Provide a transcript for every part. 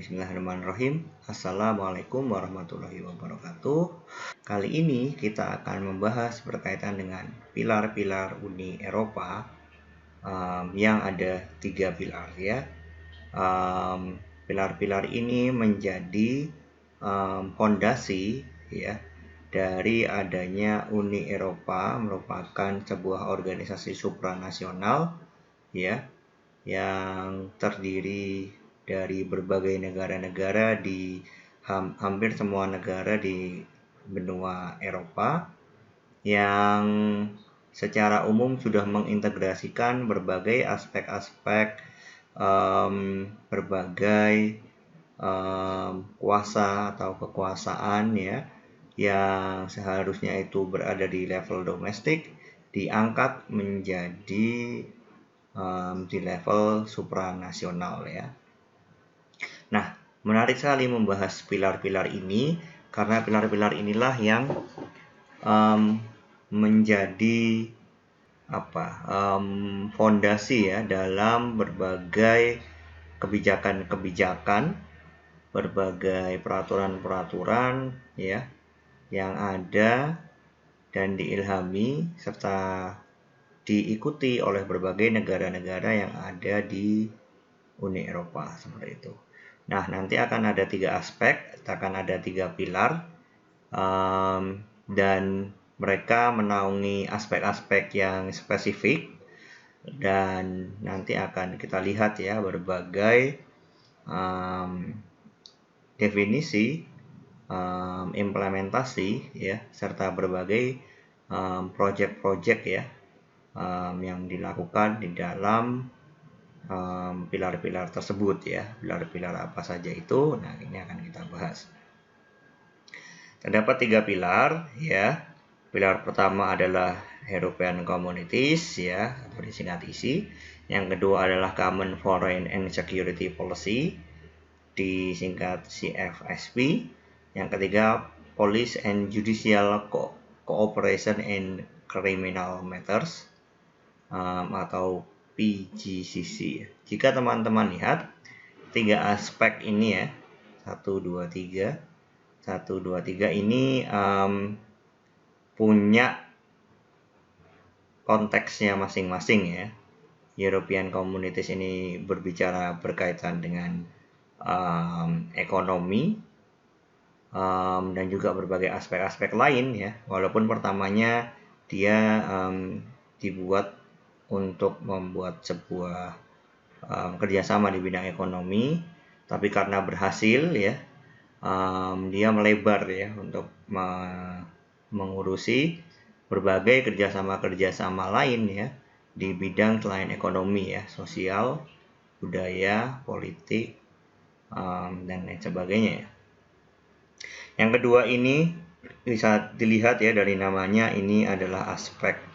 Bismillahirrahmanirrahim. Assalamualaikum warahmatullahi wabarakatuh. Kali ini kita akan membahas berkaitan dengan pilar-pilar Uni Eropa yang ada 3 pilar ya. Pilar-pilar ini menjadi fondasi ya dari adanya Uni Eropa, merupakan sebuah organisasi supranasional ya yang terdiri dari berbagai negara-negara di hampir semua negara di benua Eropa yang secara umum sudah mengintegrasikan berbagai aspek-aspek berbagai kuasa atau kekuasaan ya yang seharusnya itu berada di level domestik diangkat menjadi di level supranasional ya. Nah, menarik sekali membahas pilar-pilar ini karena pilar-pilar inilah yang menjadi fondasi ya dalam berbagai kebijakan-kebijakan, berbagai peraturan-peraturan ya yang ada dan diilhami serta diikuti oleh berbagai negara-negara yang ada di Uni Eropa seperti itu. Nah, nanti akan ada 3 aspek, akan ada 3 pilar, dan mereka menaungi aspek-aspek yang spesifik, dan nanti akan kita lihat ya berbagai definisi, implementasi ya, serta berbagai project-project ya yang dilakukan di dalam pilar-pilar tersebut ya. Pilar-pilar apa saja itu? Nah, ini akan kita bahas. Terdapat 3 pilar ya. Pilar pertama adalah European Communities ya, atau disingkat ICI. Yang kedua adalah Common Foreign and Security Policy, disingkat CFSP. Yang ketiga Police and Judicial Cooperation in Criminal Matters atau PGCC. Jika teman-teman lihat 3 aspek ini ya, 1, 2, 3 ini punya konteksnya masing-masing ya. European Communities ini berbicara berkaitan dengan ekonomi dan juga berbagai aspek-aspek lain ya. Walaupun pertamanya dia dibuat untuk membuat sebuah kerjasama di bidang ekonomi, tapi karena berhasil ya, dia melebar ya untuk mengurusi berbagai kerjasama lain ya di bidang selain ekonomi ya, sosial, budaya, politik, dan lain sebagainya ya. Yang kedua ini bisa dilihat ya dari namanya, ini adalah aspek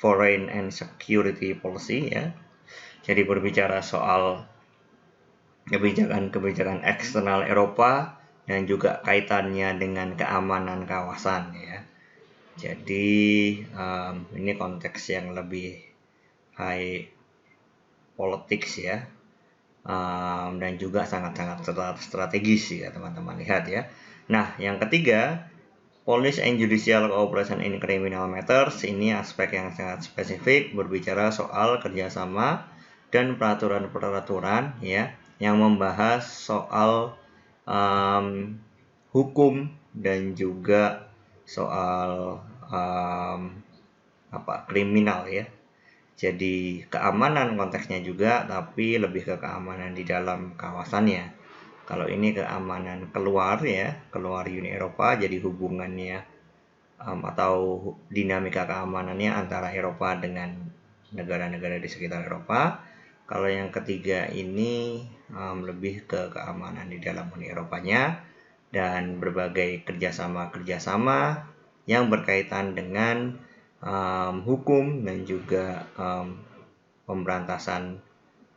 Foreign and Security Policy ya. Jadi berbicara soal kebijakan eksternal Eropa dan juga kaitannya dengan keamanan kawasan ya. Jadi ini konteks yang lebih high politics ya, dan juga sangat-sangat strategis ya teman-teman lihat ya. Nah, yang ketiga Police and Judicial Cooperation in Criminal Matters, ini aspek yang sangat spesifik, berbicara soal kerjasama dan peraturan-peraturan ya yang membahas soal hukum dan juga soal kriminal ya. Jadi keamanan konteksnya juga, tapi lebih ke keamanan di dalam kawasannya. Kalau ini keamanan keluar ya, keluar Uni Eropa, jadi hubungannya atau dinamika keamanannya antara Eropa dengan negara-negara di sekitar Eropa. Kalau yang ketiga ini lebih ke keamanan di dalam Uni Eropanya dan berbagai kerjasama yang berkaitan dengan hukum dan juga pemberantasan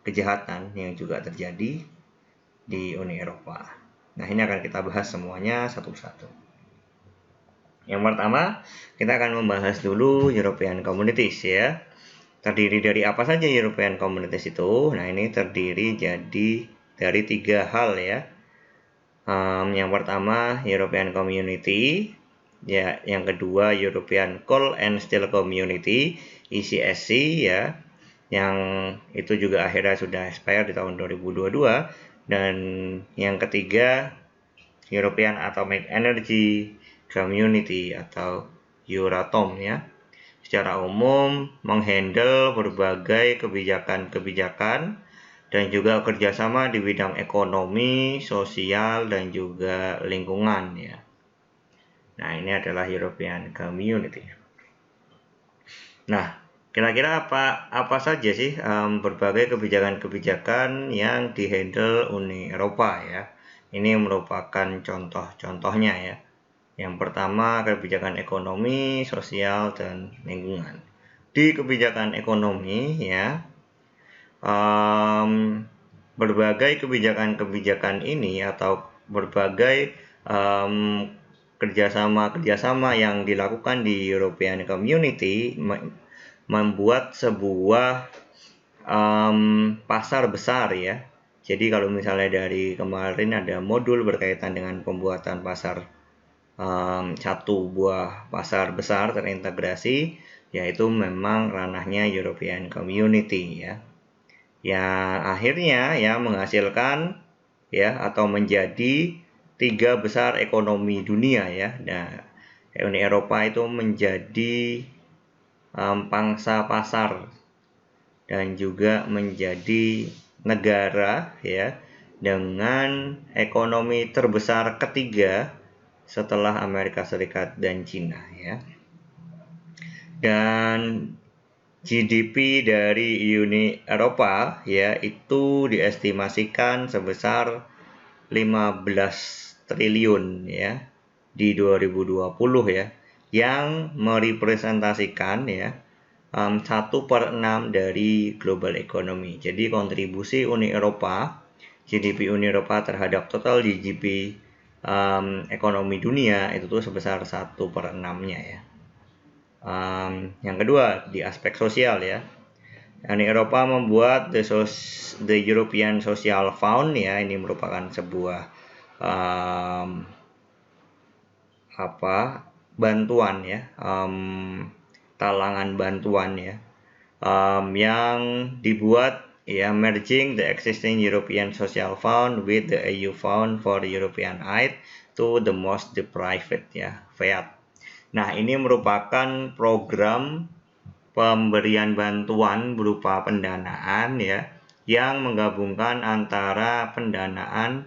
kejahatan yang juga terjadi di Uni Eropa. Nah, ini akan kita bahas semuanya satu-satu. Yang pertama, kita akan membahas dulu European Communities ya. Terdiri dari apa saja European Communities itu? Nah, ini terdiri jadi dari 3 hal ya. Yang pertama European Community, ya, yang kedua European Coal and Steel Community (ECSC) ya, yang itu juga akhirnya sudah expire di tahun 2022, dan yang ketiga European Atomic Energy Community atau Euratom ya. Secara umum menghandle berbagai kebijakan-kebijakan dan juga kerjasama di bidang ekonomi, sosial, dan juga lingkungan ya. Nah, ini adalah European Community. Nah, kira-kira apa saja sih berbagai kebijakan-kebijakan yang dihandle Uni Eropa ya? Ini merupakan contoh-contohnya ya. Yang pertama, kebijakan ekonomi, sosial, dan lingkungan. Di kebijakan ekonomi ya, berbagai kebijakan-kebijakan ini atau berbagai kerjasama yang dilakukan di European Community membuat sebuah pasar besar ya. Jadi kalau misalnya dari kemarin ada modul berkaitan dengan pembuatan pasar, satu buah pasar besar terintegrasi, yaitu memang ranahnya European Community ya. Yang akhirnya ya menghasilkan ya atau menjadi 3 besar ekonomi dunia ya. Nah, Uni Eropa itu menjadi pangsa pasar dan juga menjadi negara ya dengan ekonomi terbesar ketiga setelah Amerika Serikat dan Cina ya. Dan GDP dari Uni Eropa ya itu diestimasikan sebesar 15 triliun ya di 2020 ya, yang merepresentasikan ya 1/6 dari global economy. Jadi kontribusi Uni Eropa, GDP Uni Eropa terhadap total GDP ekonomi dunia itu tuh sebesar 1/6-nya ya. Yang kedua di aspek sosial ya, Uni Eropa membuat the European Social Fund ya. Ini merupakan sebuah bantuan ya, talangan bantuan ya, yang dibuat ya merging the existing European Social Fund with the EU Fund for European Aid to the Most Deprived ya, FEAD. Nah, ini merupakan program pemberian bantuan berupa pendanaan ya, yang menggabungkan antara pendanaan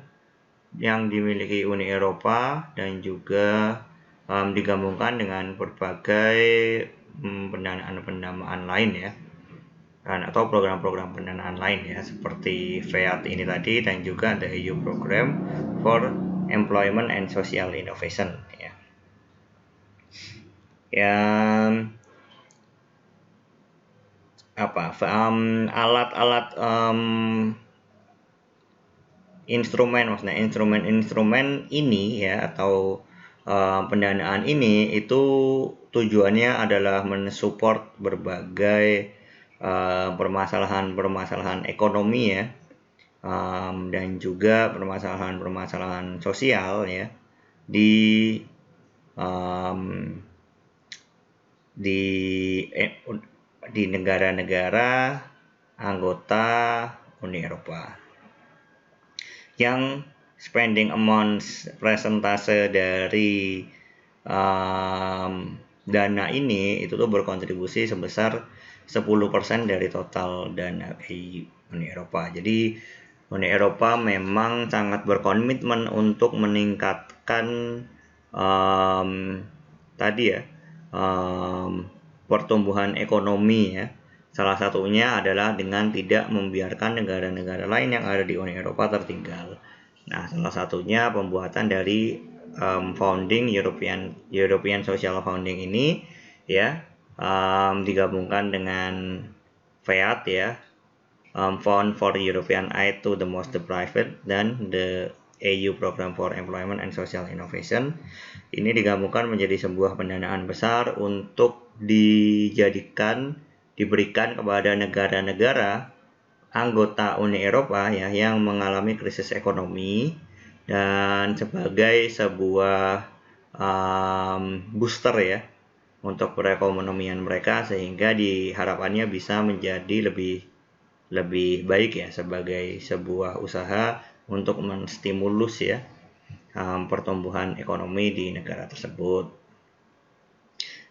yang dimiliki Uni Eropa dan juga digabungkan dengan berbagai pendanaan lain ya, atau program-program pendanaan lain ya, seperti FEAD ini tadi dan juga the EU Program for Employment and Social Innovation ya. Alat-alat instrumen ini ya atau pendanaan ini itu tujuannya adalah mensupport berbagai permasalahan ekonomi ya, dan juga permasalahan sosial ya di negara-negara anggota Uni Eropa. Yang spending amount persentase dari dana ini itu tuh berkontribusi sebesar 10% dari total dana Uni Eropa. Jadi Uni Eropa memang sangat berkomitmen untuk meningkatkan pertumbuhan ekonomi ya. Salah satunya adalah dengan tidak membiarkan negara-negara lain yang ada di Uni Eropa tertinggal. Nah, salah satunya pembuatan dari founding European Social Founding ini ya, digabungkan dengan FEAD ya, Fund for European Aid to the Most Deprived, dan the EU Program for Employment and Social Innovation. Ini digabungkan menjadi sebuah pendanaan besar untuk diberikan kepada negara-negara anggota Uni Eropa ya yang mengalami krisis ekonomi, dan sebagai sebuah booster ya untuk perekonomian mereka, sehingga diharapannya bisa menjadi lebih baik ya sebagai sebuah usaha untuk menstimulus ya pertumbuhan ekonomi di negara tersebut.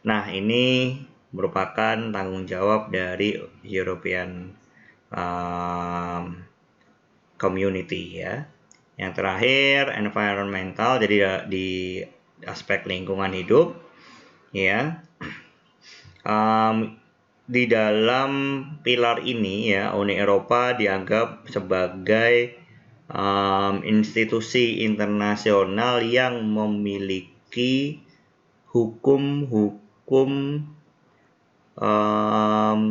Nah, ini merupakan tanggung jawab dari European Community ya. Yang terakhir, environmental, jadi di aspek lingkungan hidup ya. Di dalam pilar ini ya, Uni Eropa dianggap sebagai institusi internasional yang memiliki hukum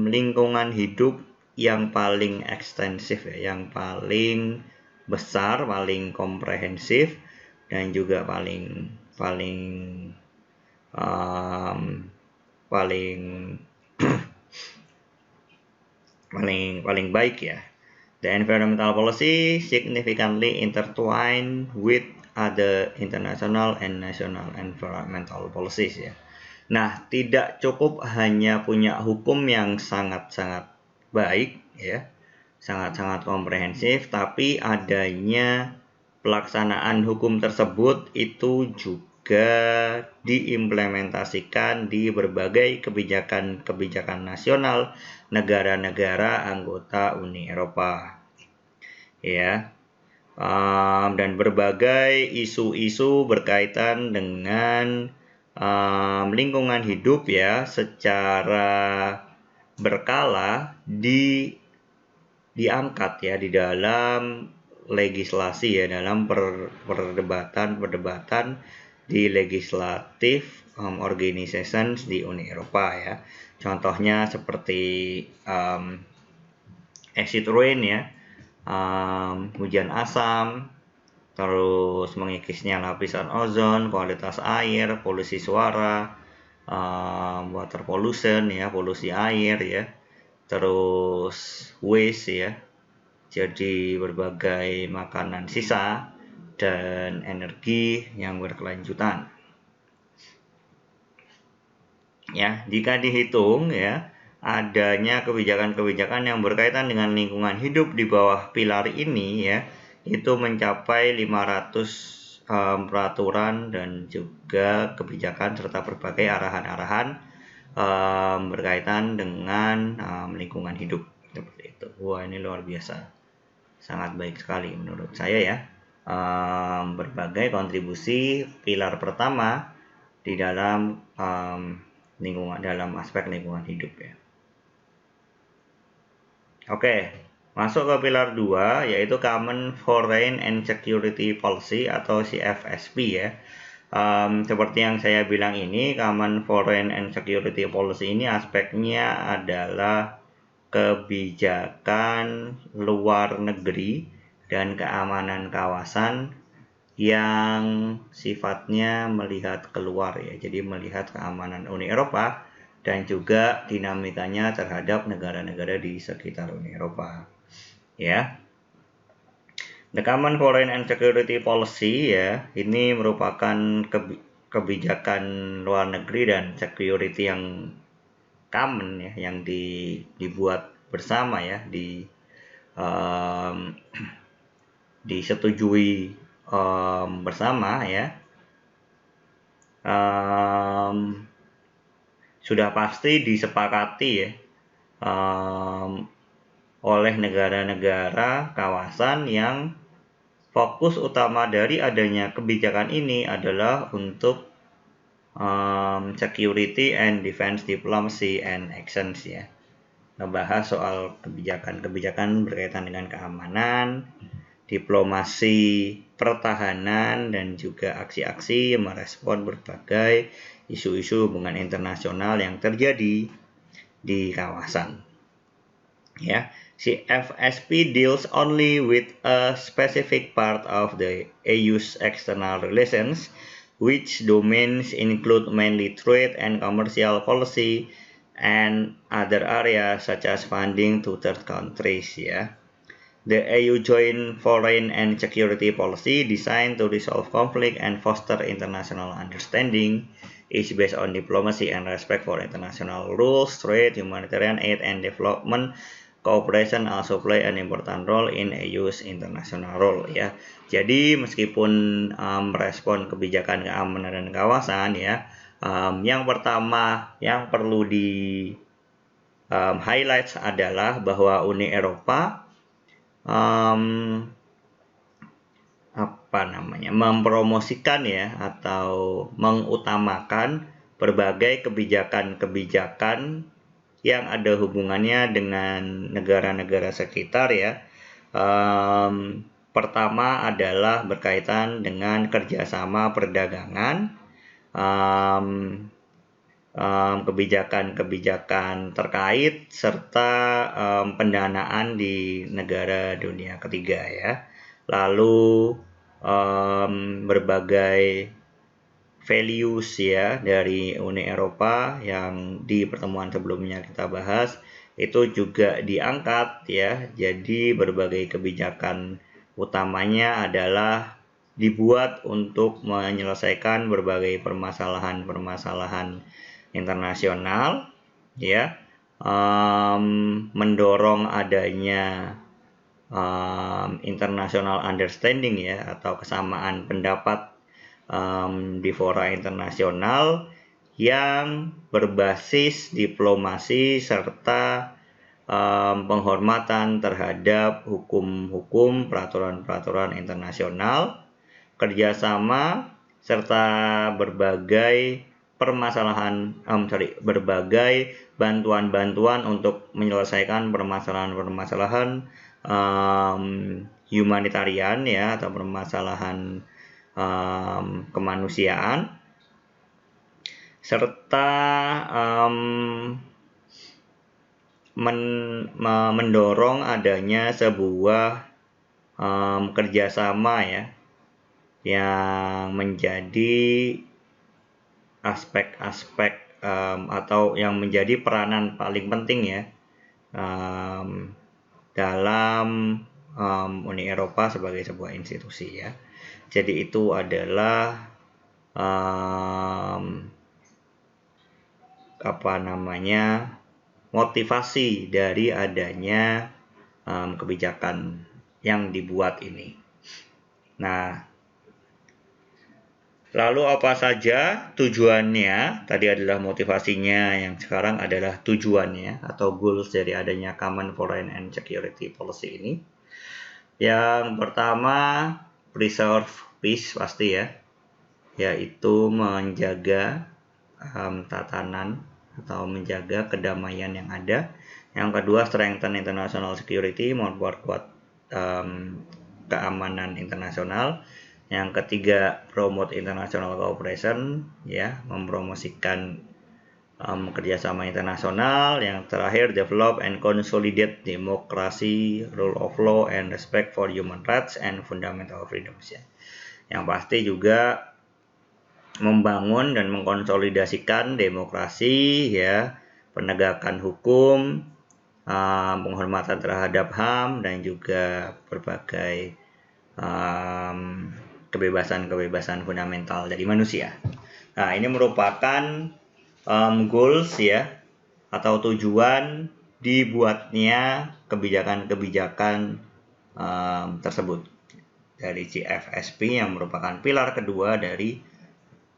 lingkungan hidup yang paling ekstensif ya, yang paling besar, paling komprehensif, dan juga paling baik ya. The environmental policy significantly intertwined with other international and national environmental policies ya. Nah, tidak cukup hanya punya hukum yang sangat-sangat baik ya, sangat-sangat komprehensif, tapi adanya pelaksanaan hukum tersebut itu juga diimplementasikan di berbagai kebijakan nasional negara-negara anggota Uni Eropa ya. Dan berbagai isu-isu berkaitan dengan lingkungan hidup ya secara berkala diangkat ya di dalam legislasi ya, dalam perdebatan di legislatif organizations di Uni Eropa ya. Contohnya seperti acid rain ya, hujan asam, terus mengikisnya lapisan ozon, kualitas air, polusi suara, water pollution ya, polusi air ya, terus waste ya, jadi berbagai makanan sisa dan energi yang berkelanjutan. Ya, jika dihitung ya, adanya kebijakan-kebijakan yang berkaitan dengan lingkungan hidup di bawah pilar ini ya, itu mencapai 500 peraturan dan juga kebijakan serta berbagai arahan-arahan berkaitan dengan lingkungan hidup seperti itu. Wah, ini luar biasa, sangat baik sekali menurut saya ya. Berbagai kontribusi pilar pertama di dalam lingkungan, dalam aspek lingkungan hidup ya. Oke, masuk ke pilar 2 yaitu Common Foreign and Security Policy atau CFSP ya. Seperti yang saya bilang ini, Common Foreign and Security Policy ini aspeknya adalah kebijakan luar negeri dan keamanan kawasan yang sifatnya melihat keluar ya. Jadi melihat keamanan Uni Eropa dan juga dinamikanya terhadap negara-negara di sekitar Uni Eropa ya. The Common Foreign and Security Policy ya, ini merupakan kebijakan luar negeri dan security yang common ya, yang dibuat bersama ya, disetujui bersama ya. Sudah pasti disepakati ya oleh negara-negara kawasan yang fokus utama dari adanya kebijakan ini adalah untuk security and defense diplomacy and actions ya. Ngebahas soal kebijakan berkaitan dengan keamanan, diplomasi, pertahanan, dan juga aksi-aksi merespon berbagai isu-isu hubungan internasional yang terjadi di kawasan. Ya, CFSP deals only with a specific part of the EU's external relations, which domains include mainly trade and commercial policy, and other areas such as funding to third countries ya. The EU joint foreign and security policy designed to resolve conflict and foster international understanding is based on diplomacy and respect for international rules, trade, humanitarian aid, and development cooperation also play an important role in EU's international role ya. Jadi meskipun merespon kebijakan keamanan dan kawasan ya, yang pertama yang perlu di highlight adalah bahwa Uni Eropa mempromosikan ya atau mengutamakan berbagai kebijakan-kebijakan yang ada hubungannya dengan negara-negara sekitar ya. Pertama adalah berkaitan dengan kerjasama perdagangan, kebijakan-kebijakan terkait serta pendanaan di negara dunia ketiga ya. Lalu berbagai values ya dari Uni Eropa yang di pertemuan sebelumnya kita bahas itu juga diangkat ya. Jadi berbagai kebijakan utamanya adalah dibuat untuk menyelesaikan berbagai permasalahan-permasalahan internasional ya, mendorong adanya international understanding ya atau kesamaan pendapat di fora internasional yang berbasis diplomasi serta penghormatan terhadap hukum-hukum peraturan-peraturan internasional, kerjasama serta berbagai berbagai bantuan-bantuan untuk menyelesaikan permasalahan-permasalahan humanitarian ya atau permasalahan kemanusiaan serta mendorong adanya sebuah kerjasama ya yang menjadi aspek-aspek atau yang menjadi peranan paling penting ya dalam Uni Eropa sebagai sebuah institusi ya. Jadi itu adalah motivasi dari adanya kebijakan yang dibuat ini. Nah, lalu apa saja tujuannya? Tadi adalah motivasinya, yang sekarang adalah tujuannya atau goals dari adanya Common Foreign and Security Policy ini. Yang pertama, preserve peace pasti ya, yaitu menjaga tatanan atau menjaga kedamaian yang ada. Yang kedua, strengthen international security, memperkuat keamanan internasional. Yang ketiga, promote international cooperation, ya, mempromosikan kerjasama internasional. Yang terakhir, develop and consolidate demokrasi, rule of law, and respect for human rights and fundamental freedoms. Ya. Yang pasti juga membangun dan mengkonsolidasikan demokrasi, ya, penegakan hukum, penghormatan terhadap HAM, dan juga berbagai kebebasan-kebebasan fundamental dari manusia. Nah, ini merupakan goals ya atau tujuan dibuatnya kebijakan-kebijakan tersebut dari CFSP yang merupakan pilar kedua dari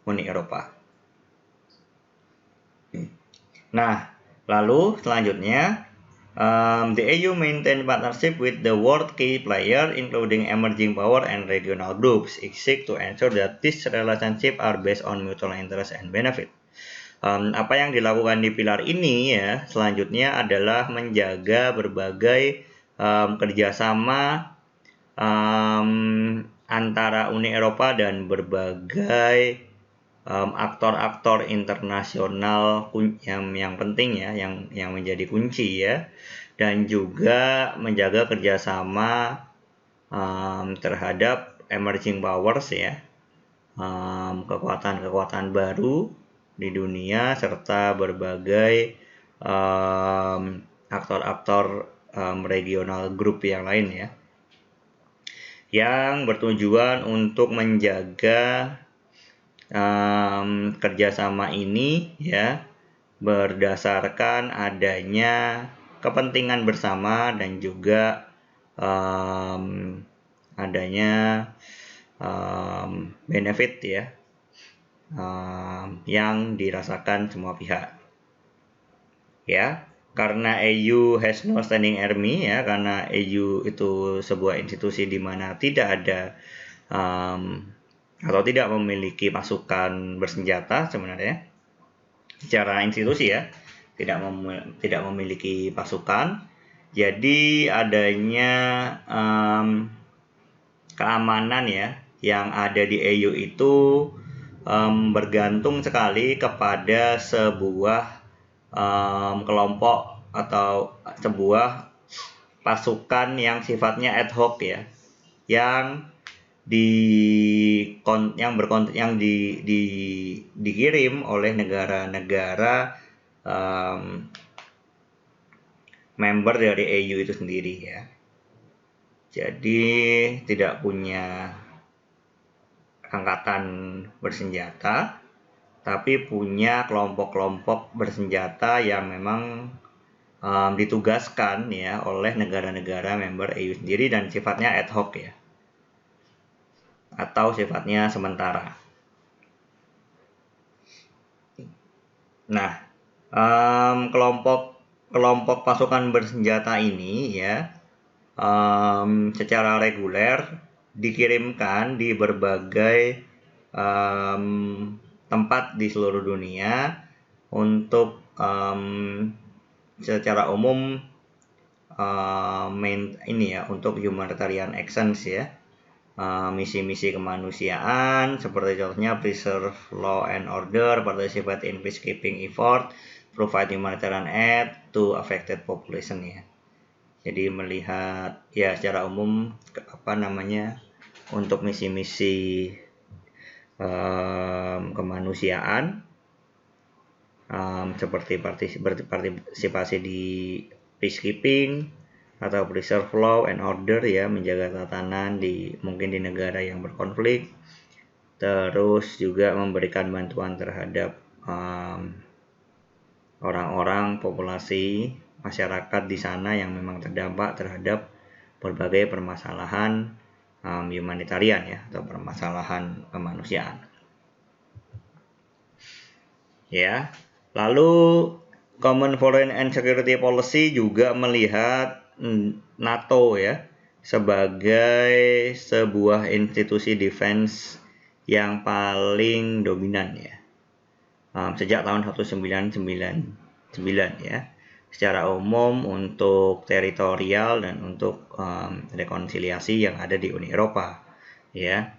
Uni Eropa. Nah, lalu selanjutnya the EU maintain partnership with the world key player, including emerging power and regional groups. It seeks to ensure that these relationships are based on mutual interest and benefit. Apa yang dilakukan di pilar ini ya, selanjutnya adalah menjaga berbagai kerjasama antara Uni Eropa dan berbagai aktor-aktor internasional yang penting ya, yang menjadi kunci ya, dan juga menjaga kerjasama terhadap emerging powers ya, kekuatan-kekuatan baru di dunia serta berbagai aktor-aktor regional grup yang lain ya, yang bertujuan untuk menjaga kerjasama ini ya berdasarkan adanya kepentingan bersama dan juga adanya benefit ya yang dirasakan semua pihak ya. Karena AU has no standing army ya, karena AU itu sebuah institusi di mana tidak ada atau tidak memiliki pasukan bersenjata sebenarnya secara institusi ya, tidak memiliki pasukan. Jadi adanya keamanan ya yang ada di AU itu bergantung sekali kepada sebuah kelompok atau sebuah pasukan yang sifatnya ad hoc ya, yang dikirim oleh negara-negara member dari AU itu sendiri ya. Jadi tidak punya angkatan bersenjata, tapi punya kelompok-kelompok bersenjata yang memang ditugaskan ya oleh negara-negara member AU sendiri dan sifatnya ad hoc ya, atau sifatnya sementara. Nah, kelompok pasukan bersenjata ini ya secara reguler dikirimkan di berbagai tempat di seluruh dunia untuk secara umum untuk humanitarian actions ya, misi-misi kemanusiaan seperti contohnya preserve law and order, participate in peacekeeping effort, provide humanitarian aid to affected population ya. Jadi melihat ya secara umum untuk misi-misi kemanusiaan seperti partisipasi di peacekeeping atau preserve law and order ya, menjaga tatanan mungkin di negara yang berkonflik, terus juga memberikan bantuan terhadap orang-orang populasi masyarakat di sana yang memang terdampak terhadap berbagai permasalahan humanitarian ya, atau permasalahan kemanusiaan. Ya, lalu Common Foreign and Security Policy juga melihat NATO ya sebagai sebuah institusi defense yang paling dominan ya sejak tahun 1999 ya, secara umum untuk teritorial dan untuk rekonsiliasi yang ada di Uni Eropa ya.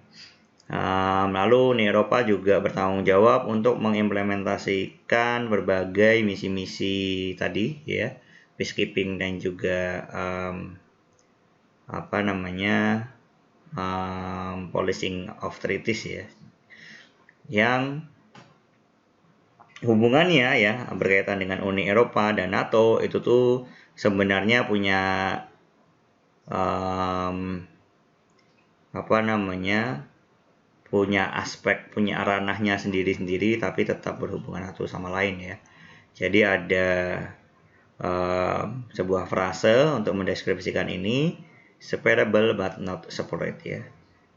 Lalu Uni Eropa juga bertanggung jawab untuk mengimplementasikan berbagai misi-misi tadi ya, peacekeeping dan juga policing of treaties ya, yang hubungannya ya berkaitan dengan Uni Eropa dan NATO itu tuh sebenarnya punya punya ranahnya sendiri-sendiri, tapi tetap berhubungan satu sama lain ya. Jadi ada sebuah frase untuk mendeskripsikan ini, separable but not separate ya.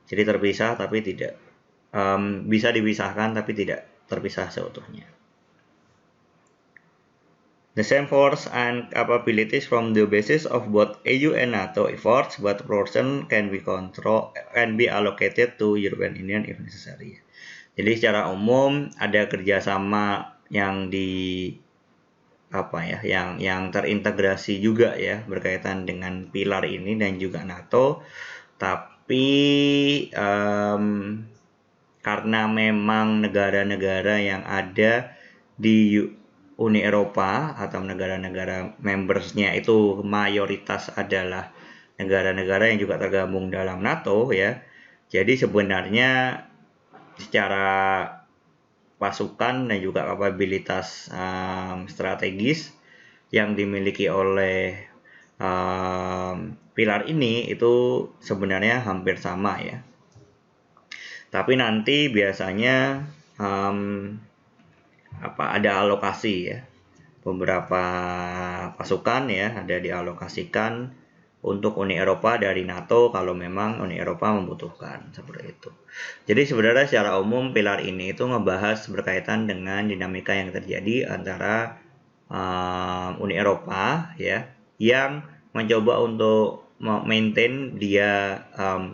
Jadi terpisah tapi tidak bisa dipisahkan tapi tidak terpisah seutuhnya. The same force and capabilities from the basis of both AU and NATO efforts, but portion can be allocated to European Union if necessary. Jadi secara umum ada kerjasama yang yang terintegrasi juga ya berkaitan dengan pilar ini dan juga NATO, tapi karena memang negara-negara yang ada di Uni Eropa atau negara-negara membersnya itu mayoritas adalah negara-negara yang juga tergabung dalam NATO ya. Jadi sebenarnya secara pasukan dan juga kapabilitas strategis yang dimiliki oleh pilar ini itu sebenarnya hampir sama ya. Tapi nanti biasanya ada alokasi ya. Beberapa pasukan ya ada dialokasikan untuk Uni Eropa dari NATO kalau memang Uni Eropa membutuhkan, seperti itu. Jadi sebenarnya secara umum pilar ini itu ngebahas berkaitan dengan dinamika yang terjadi antara Uni Eropa ya yang mencoba untuk maintain dia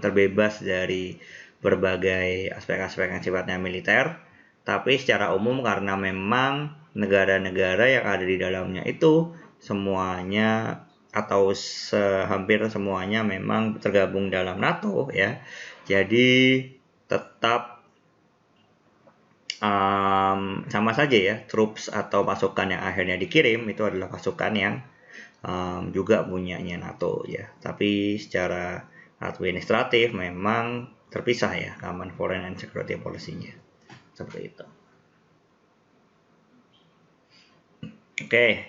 terbebas dari berbagai aspek-aspek yang sifatnya militer, tapi secara umum karena memang negara-negara yang ada di dalamnya itu semuanya atau hampir semuanya memang tergabung dalam NATO ya. Jadi tetap sama saja ya, troops atau pasukan yang akhirnya dikirim itu adalah pasukan yang juga punyanya NATO ya. Tapi secara administratif memang terpisah ya, Common Foreign and Security Policy-nya. Seperti itu. Oke.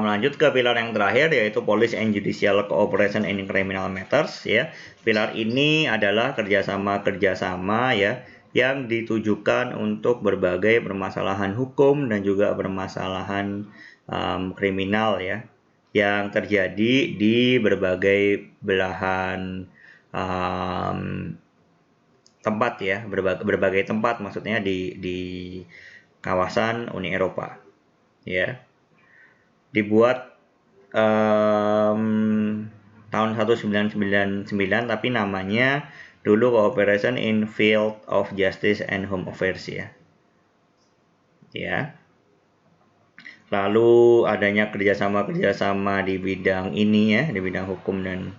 Lanjut ke pilar yang terakhir yaitu Police and Judicial Cooperation in Criminal Matters ya. Pilar ini adalah kerjasama ya yang ditujukan untuk berbagai permasalahan hukum dan juga permasalahan kriminal ya yang terjadi di berbagai belahan tempat ya, berbagai tempat maksudnya di kawasan Uni Eropa ya. Dibuat tahun 1999 tapi namanya dulu Cooperation in Field of Justice and Home Affairs ya. Lalu adanya kerjasama di bidang ini ya, di bidang hukum dan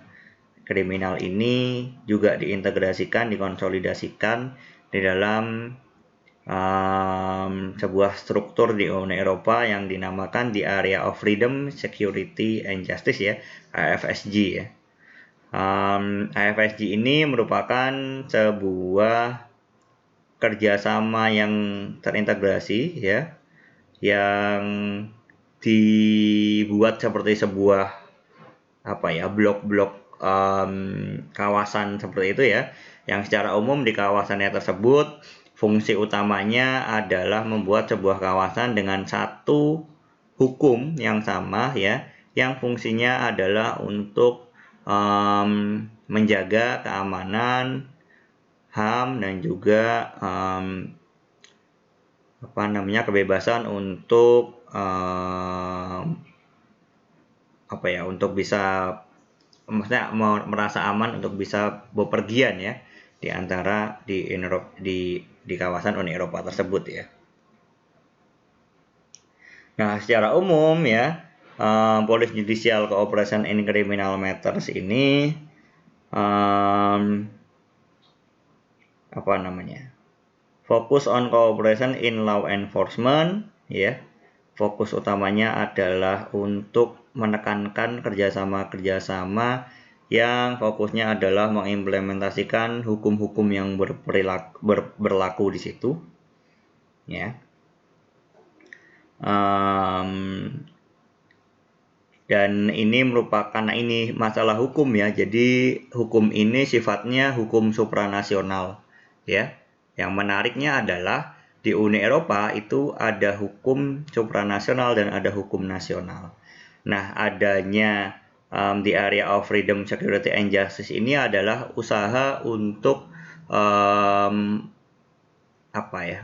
kriminal ini juga diintegrasikan, dikonsolidasikan di dalam sebuah struktur di Uni Eropa yang dinamakan the Area of Freedom, Security and Justice ya, AFSG ya. AFSG ini merupakan sebuah kerjasama yang terintegrasi ya, yang dibuat seperti sebuah blok-blok kawasan seperti itu ya, yang secara umum di kawasannya tersebut fungsi utamanya adalah membuat sebuah kawasan dengan satu hukum yang sama ya, yang fungsinya adalah untuk menjaga keamanan HAM dan juga kebebasan untuk untuk bisa maksudnya merasa aman untuk bisa bepergian ya di antara di kawasan Uni Eropa tersebut ya. Nah, secara umum ya, Police Judicial Cooperation in Criminal Matters ini fokus on cooperation in law enforcement ya. Fokus utamanya adalah untuk menekankan kerjasama yang fokusnya adalah mengimplementasikan hukum-hukum yang berlaku di situ ya. Dan ini merupakan masalah hukum ya, jadi hukum ini sifatnya hukum supranasional ya. Yang menariknya adalah di Uni Eropa itu ada hukum supranasional dan ada hukum nasional. Nah, adanya the Area of Freedom, Security and Justice ini adalah usaha untuk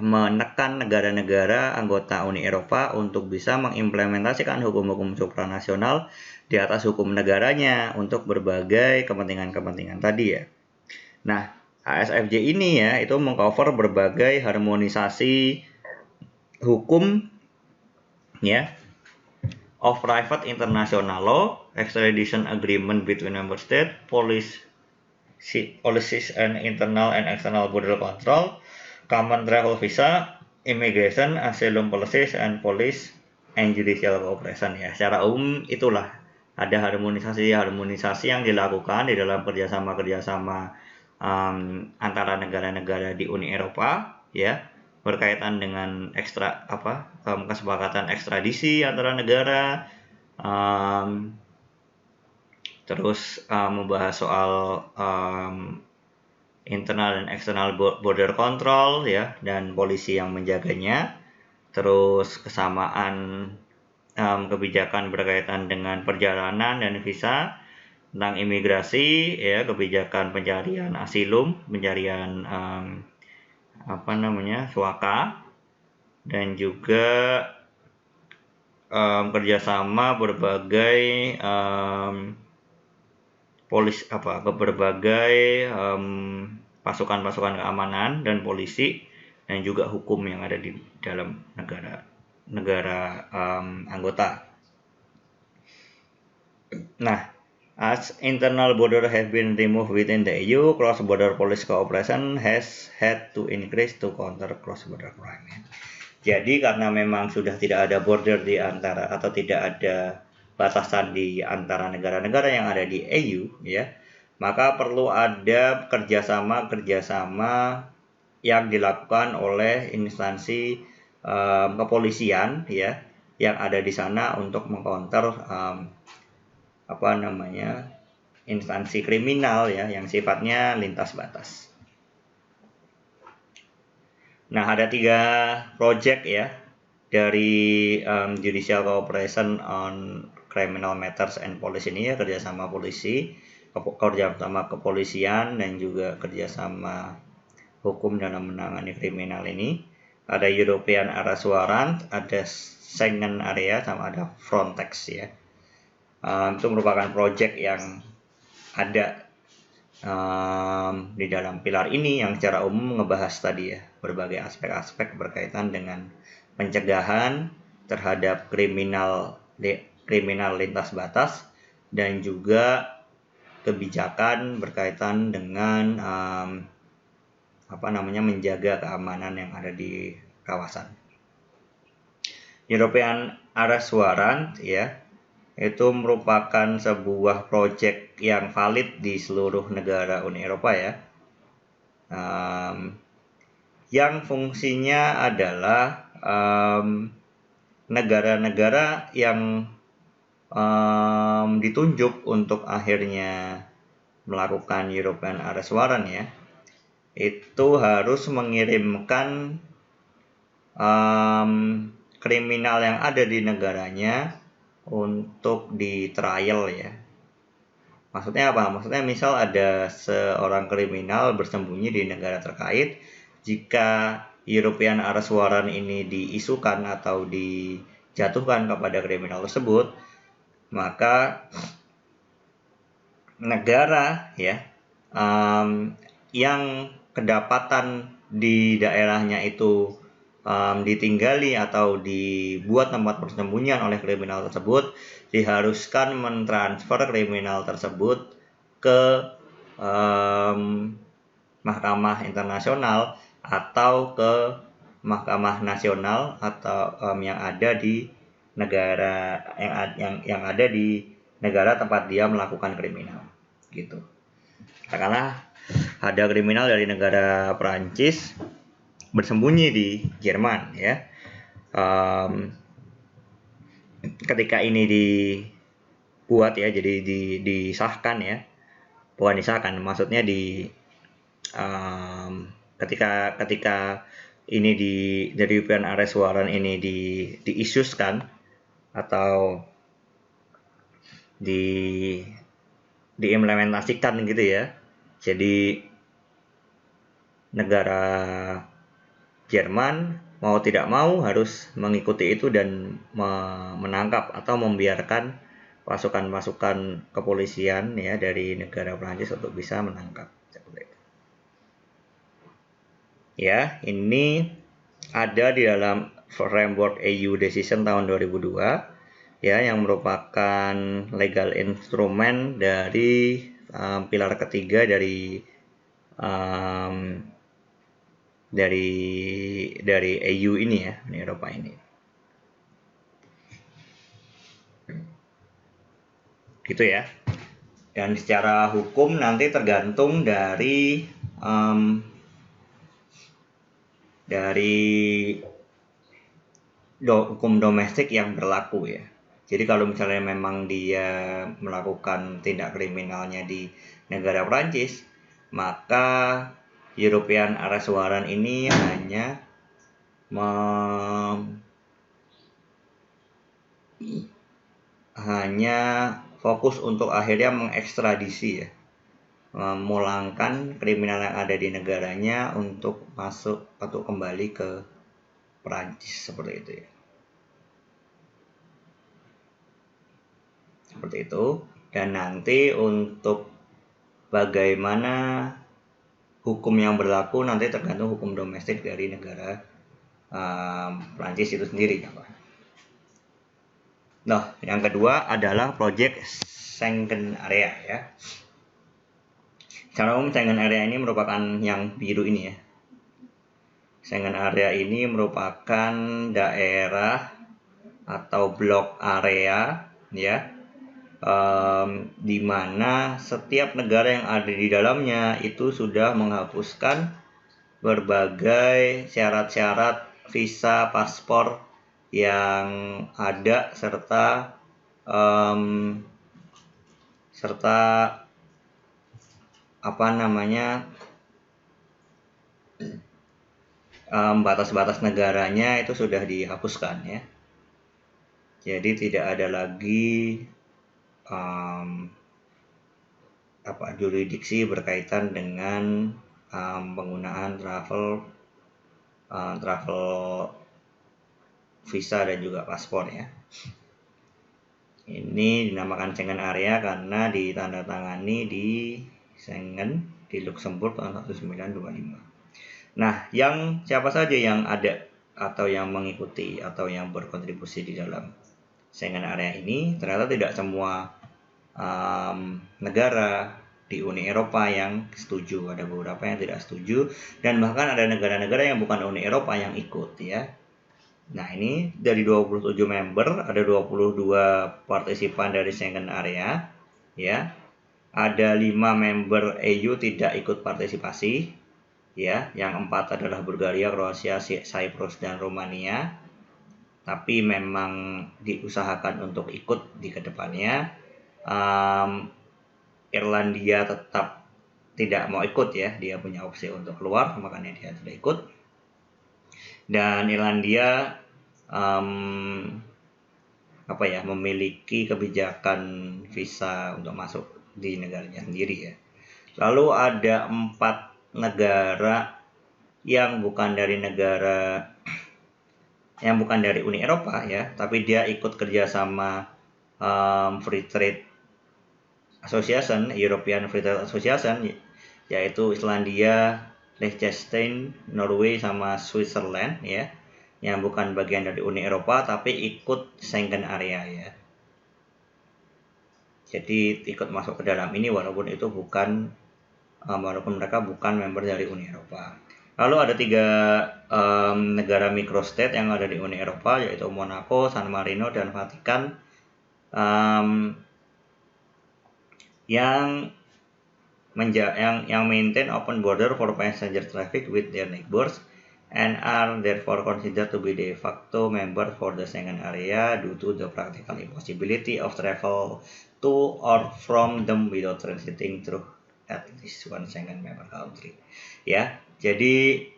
menekan negara-negara anggota Uni Eropa untuk bisa mengimplementasikan hukum-hukum supranasional di atas hukum negaranya untuk berbagai kepentingan-kepentingan tadi ya. Nah, ASFJ ini ya itu mengcover berbagai harmonisasi hukum ya, of private international law, extradition agreement between member states, policies and internal and external border control, common travel visa, immigration, asylum policies, and police and judicial cooperation ya. Secara umum itulah ada harmonisasi yang dilakukan di dalam kerjasama antara negara-negara di Uni Eropa ya, berkaitan dengan kesepakatan ekstradisi antara negara, terus membahas soal internal dan external border control ya, dan polisi yang menjaganya, terus kesamaan kebijakan berkaitan dengan perjalanan dan visa, tentang imigrasi ya, kebijakan pencarian asilum, pencarian suaka, dan juga kerjasama berbagai berbagai pasukan-pasukan keamanan dan polisi, dan juga hukum yang ada di dalam negara anggota. Nah, as internal border have been removed within the EU, cross-border police cooperation has had to increase to counter cross-border crime. Jadi karena memang sudah tidak ada border di antara, atau tidak ada batasan di antara negara-negara yang ada di EU, ya, maka perlu ada kerjasama yang dilakukan oleh instansi kepolisian, ya, yang ada di sana untuk mengcounter instansi kriminal ya, yang sifatnya lintas batas. Nah, ada 3 project ya dari Judicial Cooperation on Criminal Matters and Police ini ya, kerjasama kepolisian dan juga kerjasama hukum dalam menangani kriminal ini. Ada European Arrest Warrant, ada Schengen Area, sama ada Frontex ya. Itu merupakan project yang ada di dalam pilar ini, yang secara umum ngebahas tadi ya, berbagai aspek-aspek berkaitan dengan pencegahan terhadap kriminal lintas batas, dan juga kebijakan berkaitan dengan menjaga keamanan yang ada di kawasan. European Arrest Warrant ya, itu merupakan sebuah proyek yang valid di seluruh negara Uni Eropa ya, yang fungsinya adalah negara-negara yang ditunjuk untuk akhirnya melakukan European Arrest Warrant ya, itu harus mengirimkan kriminal yang ada di negaranya untuk di trial ya. Maksudnya apa? Maksudnya misal ada seorang kriminal bersembunyi di negara terkait, jika European Arrest Warrant ini diisukan atau dijatuhkan kepada kriminal tersebut, maka negara ya yang kedapatan di daerahnya itu ditinggali atau dibuat tempat persembunyian oleh kriminal tersebut, diharuskan mentransfer kriminal tersebut ke mahkamah internasional atau ke mahkamah nasional atau yang ada di negara yang ada di negara tempat dia melakukan kriminal gitu. Katakanlah ada kriminal dari negara Perancis bersembunyi di Jerman ya. Ketika ini dibuat ya, jadi disahkan ya, bukan disahkan, maksudnya ketika ini dari European Arrest Warrant ini diisuskan atau diimplementasikan gitu ya. Jadi negara Jerman mau tidak mau harus mengikuti itu dan menangkap atau membiarkan pasukan-pasukan kepolisian ya dari negara Prancis untuk bisa menangkap. Ya, ini ada di dalam framework EU Decision tahun 2002 ya, yang merupakan legal instrument dari pilar ketiga dari EU ini ya, Uni Eropa ini. Gitu ya. Dan secara hukum nanti tergantung dari dari hukum domestik yang berlaku ya. Jadi kalau misalnya memang dia melakukan tindak kriminalnya di negara Prancis, maka European Arrest Warrant ini hanya fokus untuk akhirnya mengekstradisi ya, memulangkan kriminal yang ada di negaranya untuk masuk atau kembali ke Prancis seperti itu ya. Seperti itu. Dan nanti untuk bagaimana hukum yang berlaku nanti tergantung hukum domestik dari negara Prancis itu sendiri. Nah, yang kedua adalah proyek Schengen Area ya. Secara umum Schengen Area ini merupakan yang biru ini ya. Schengen Area ini merupakan daerah atau blok area ya, di mana setiap negara yang ada di dalamnya itu sudah menghapuskan berbagai syarat-syarat visa, paspor yang ada serta batas-batas negaranya itu sudah dihapuskan ya. Jadi tidak ada lagi jurisdiksi berkaitan dengan penggunaan travel visa dan juga paspor ya. Ini dinamakan Schengen Area karena ditandatangani di Schengen di Luxembourg tahun 1925. Nah, siapa saja yang ada atau yang mengikuti atau yang berkontribusi di dalam Schengen Area ini? Ternyata tidak semua negara di Uni Eropa yang setuju, ada beberapa yang tidak setuju, dan bahkan ada negara-negara yang bukan Uni Eropa yang ikut ya. Nah, ini dari 27 member, ada 22 partisipan dari Schengen Area ya. Ada 5 member EU tidak ikut partisipasi ya. Yang 4 adalah Bulgaria, Kroasia, Cyprus dan Romania. Tapi memang diusahakan untuk ikut di kedepannya. Irlandia tetap tidak mau ikut ya, dia punya opsi untuk keluar, makanya dia tidak ikut. Dan Irlandia memiliki kebijakan visa untuk masuk di negaranya sendiri ya. Lalu ada 4 negara yang bukan dari Uni Eropa ya, tapi dia ikut kerjasama Free Trade Association, European Free Trade Association, yaitu Islandia, Liechtenstein, Norway sama Switzerland ya, yang bukan bagian dari Uni Eropa tapi ikut Schengen Area ya. Jadi ikut masuk ke dalam ini walaupun mereka bukan member dari Uni Eropa. Lalu ada 3 negara microstate yang ada di Uni Eropa, yaitu Monaco, San Marino, dan Vatikan, yang maintain open border for passenger traffic with their neighbors and are therefore considered to be de facto members for the Schengen area due to the practical impossibility of travel to or from them without transiting through at least one Schengen member country. Ya, jadi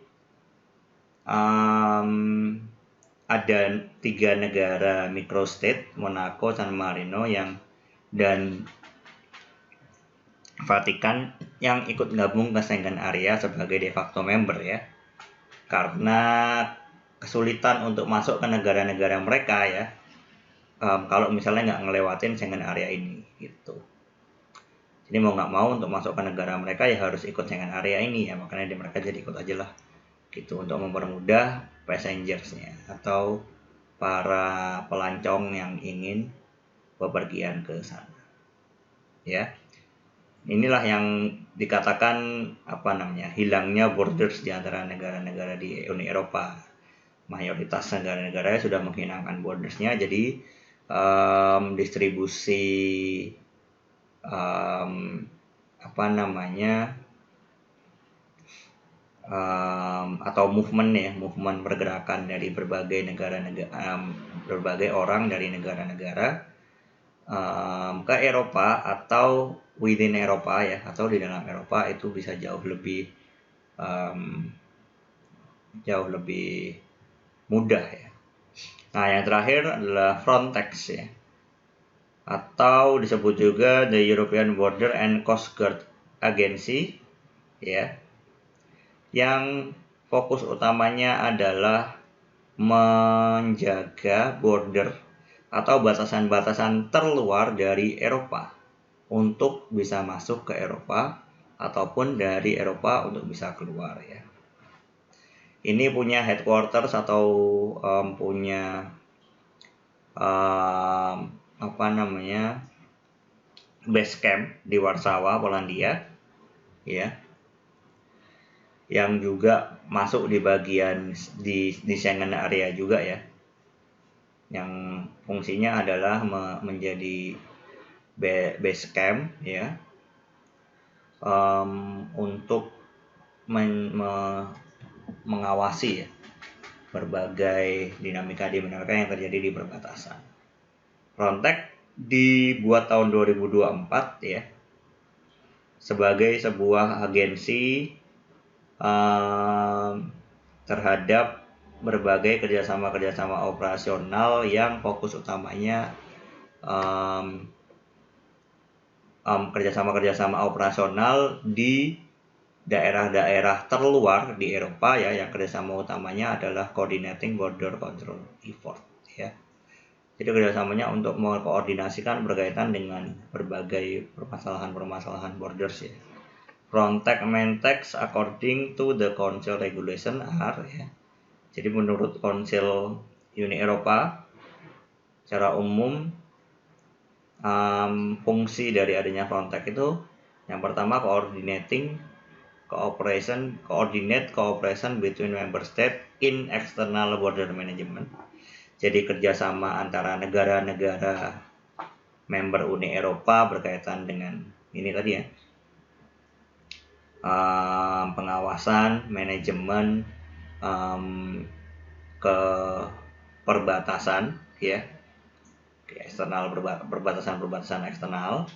ada 3 negara microstate, Monaco, San Marino dan Vatikan yang ikut gabung ke Schengen area sebagai de facto member ya. Karena kesulitan untuk masuk ke negara-negara mereka ya, kalau misalnya nggak ngelewatin Schengen area ini gitu. Jadi mau nggak mau untuk masuk ke negara mereka ya harus ikut Schengen area ini ya, makanya mereka jadi ikut aja lah gitu untuk mempermudah passengersnya atau para pelancong yang ingin bepergian ke sana ya. Inilah yang dikatakan hilangnya borders di antara negara-negara di Uni Eropa. Mayoritas negara-negaranya sudah menghilangkan bordersnya, jadi distribusi atau movement pergerakan dari berbagai berbagai orang dari negara-negara ke Eropa atau within Eropa ya, atau di dalam Eropa itu bisa jauh lebih mudah ya. Nah, yang terakhir adalah Frontex ya, atau disebut juga the European Border and Coast Guard Agency ya, yang fokus utamanya adalah menjaga border atau batasan-batasan terluar dari Eropa untuk bisa masuk ke Eropa ataupun dari Eropa untuk bisa keluar ya. Ini punya headquarters atau punya base camp di Warsawa, Polandia ya, yang juga masuk di bagian di Schengen area juga ya, yang fungsinya adalah menjadi base camp ya, untuk mengawasi ya berbagai dinamika yang terjadi di perbatasan. Frontex dibuat tahun 2024 ya, sebagai sebuah agensi terhadap berbagai kerjasama operasional yang fokus utamanya kerjasama operasional di daerah-daerah terluar di Eropa ya, yang kerjasama utamanya adalah coordinating border control effort ya. Jadi kerjasamanya untuk mengkoordinasikan berkaitan dengan berbagai permasalahan borders ya. Frontex maintains according to the Council regulation are ya. Jadi menurut Council Uni Eropa secara umum fungsi dari adanya Frontex itu yang pertama coordinate cooperation between member state in external border management. Jadi kerjasama antara negara-negara member Uni Eropa berkaitan dengan ini tadi ya, pengawasan, manajemen ke perbatasan ya, ke eksternal, perbatasan eksternal.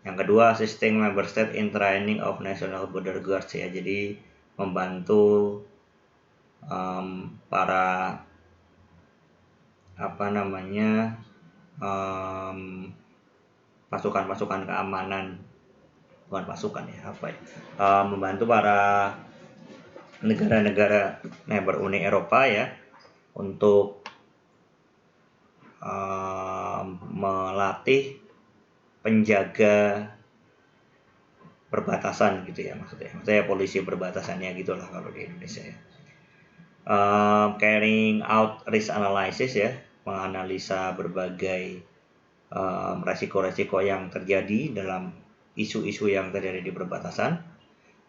Yang kedua, assisting member state in training of national border guards ya, jadi membantu para pasukan keamanan, membantu para negara-negara member Uni Eropa ya untuk melatih penjaga perbatasan gitu ya, maksudnya polisi perbatasannya gitulah kalau di Indonesia ya. Carrying out risk analysis ya, menganalisa berbagai resiko-resiko yang terjadi dalam isu-isu yang terjadi di perbatasan.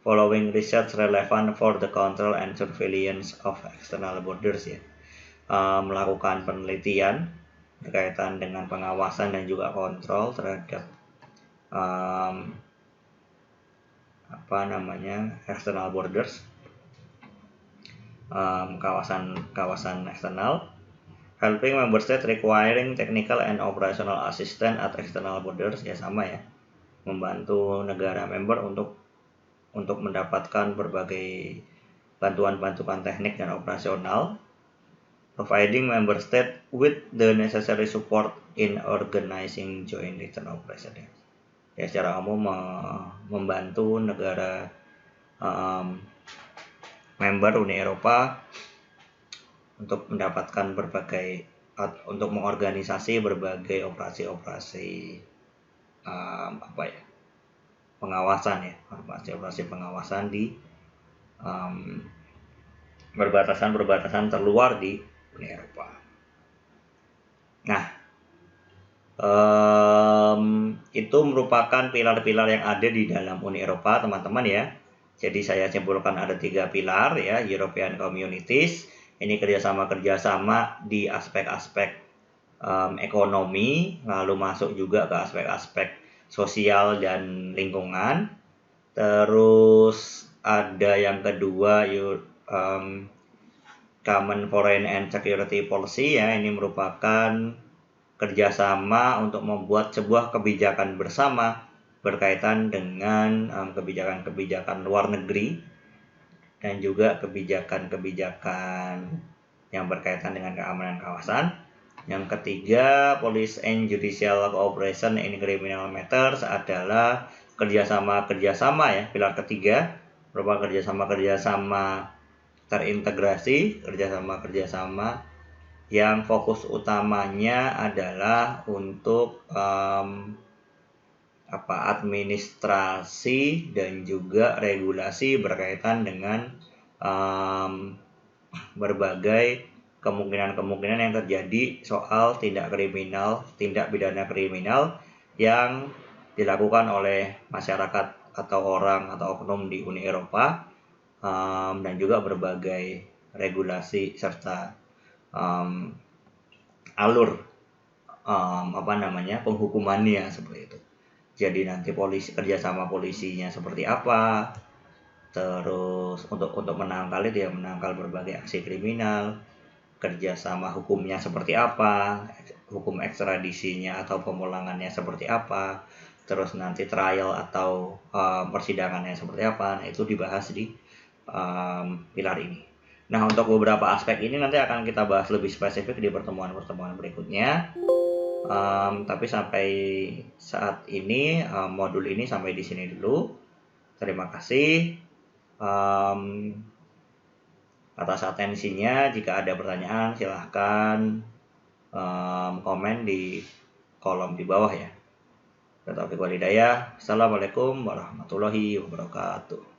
Following research relevant for the control and surveillance of external borders ya, melakukan penelitian berkaitan dengan pengawasan dan juga kontrol terhadap external borders, kawasan eksternal. Helping member state requiring technical and operational assistance at external borders ya, sama ya, membantu negara member untuk mendapatkan berbagai bantuan teknik dan operasional. Providing member state with the necessary support in organizing joint return operation ya, secara umum membantu negara member Uni Eropa untuk mendapatkan untuk mengorganisasi berbagai operasi pengawasan ya, operasi pengawasan di perbatasan terluar di Uni Eropa. Nah, itu merupakan pilar-pilar yang ada di dalam Uni Eropa, teman-teman ya. Jadi saya simpulkan ada 3 pilar ya, European Communities. Ini kerjasama di aspek-aspek ekonomi, lalu masuk juga ke aspek-aspek sosial dan lingkungan. Terus ada yang kedua, Common Foreign and Security Policy ya. Ini merupakan kerjasama untuk membuat sebuah kebijakan bersama berkaitan dengan kebijakan-kebijakan luar negeri dan juga kebijakan-kebijakan yang berkaitan dengan keamanan kawasan. Yang ketiga, Police and Judicial Cooperation in Criminal Matters adalah kerjasama ya, pilar ketiga merupakan kerjasama terintegrasi, kerjasama yang fokus utamanya adalah untuk administrasi dan juga regulasi berkaitan dengan berbagai kemungkinan-kemungkinan yang terjadi soal tindak pidana kriminal yang dilakukan oleh masyarakat atau orang atau oknum di Uni Eropa, dan juga berbagai regulasi serta alur penghukumannya seperti itu. Jadi nanti kerjasama polisinya seperti apa, terus untuk menangkal berbagai aksi kriminal, kerjasama hukumnya seperti apa, hukum ekstradisinya atau pemulangannya seperti apa, terus nanti trial atau persidangannya seperti apa. Nah, itu dibahas di pilar ini. Nah, untuk beberapa aspek ini nanti akan kita bahas lebih spesifik di pertemuan-pertemuan berikutnya. Tapi sampai saat ini modul ini sampai di sini dulu. Terima kasih atas atensinya. Jika ada pertanyaan silahkan komen di kolom di bawah ya. Assalamualaikum warahmatullahi wabarakatuh.